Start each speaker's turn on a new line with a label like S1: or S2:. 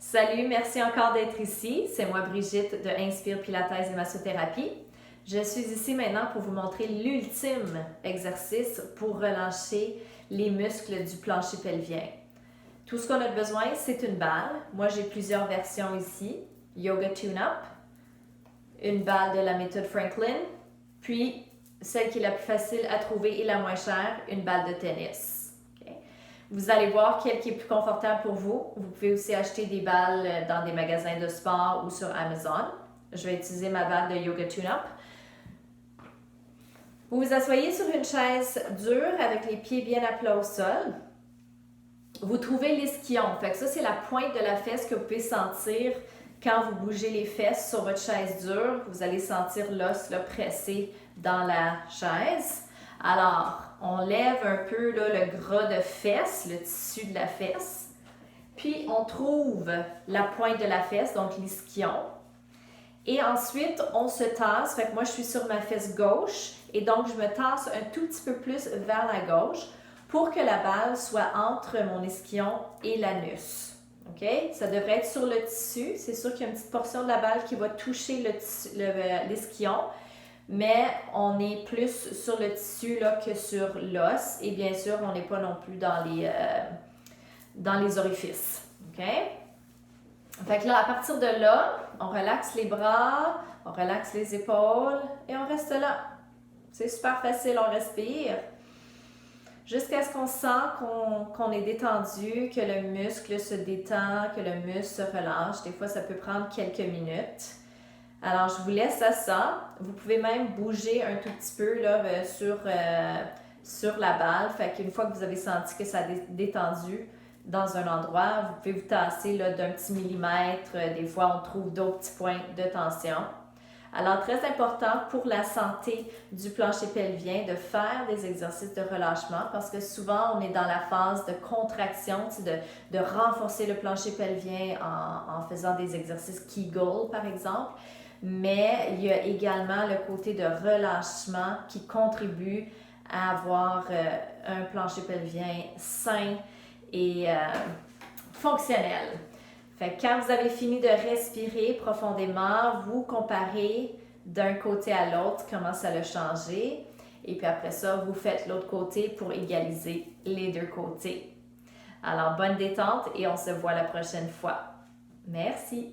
S1: Salut, merci encore d'être ici. C'est moi Brigitte de Inspire Pilates et Massothérapie. Je suis ici maintenant pour vous montrer l'ultime exercice pour relâcher les muscles du plancher pelvien. Tout ce qu'on a besoin, c'est une balle. Moi, j'ai plusieurs versions ici. Yoga Tune-Up, une balle de la méthode Franklin, puis celle qui est la plus facile à trouver et la moins chère, une balle de tennis. Vous allez voir quelle qui est plus confortable pour vous. Vous pouvez aussi acheter des balles dans des magasins de sport ou sur Amazon. Je vais utiliser ma balle de Yoga Tune-Up. Vous vous asseyez sur une chaise dure avec les pieds bien à plat au sol. Vous trouvez l'ischion. Fait que ça, c'est la pointe de la fesse que vous pouvez sentir quand vous bougez les fesses sur votre chaise dure. Vous allez sentir l'os pressé dans la chaise. Alors, on lève un peu le gras de fesse, le tissu de la fesse. Puis, on trouve la pointe de la fesse, donc l'ischion. Et ensuite, on se tasse. Fait que moi, je suis sur ma fesse gauche. Et donc, je me tasse un tout petit peu plus vers la gauche pour que la balle soit entre mon ischion et l'anus. OK? Ça devrait être sur le tissu. C'est sûr qu'il y a une petite portion de la balle qui va toucher l'ischion. Mais on est plus sur le tissu que sur l'os. Et bien sûr, on n'est pas non plus dans les orifices. OK? Fait que là, à partir de là, on relaxe les bras, on relaxe les épaules et on reste là. C'est super facile, on respire. Jusqu'à ce qu'on sent qu'on est détendu, que le muscle se détend, que le muscle se relâche. Des fois, ça peut prendre quelques minutes. Alors, je vous laisse à ça. Vous pouvez même bouger un tout petit peu sur la balle. Fait qu'une fois que vous avez senti que ça a détendu dans un endroit, vous pouvez vous tasser d'un petit millimètre. Des fois, on trouve d'autres petits points de tension. Alors, très important pour la santé du plancher pelvien de faire des exercices de relâchement parce que souvent, on est dans la phase de contraction, de renforcer le plancher pelvien en faisant des exercices Kegel, par exemple. Mais il y a également le côté de relâchement qui contribue à avoir un plancher pelvien sain et fonctionnel. Fait que quand vous avez fini de respirer profondément, vous comparez d'un côté à l'autre comment ça a changé. Et puis après ça, vous faites l'autre côté pour égaliser les deux côtés. Alors, bonne détente et on se voit la prochaine fois. Merci!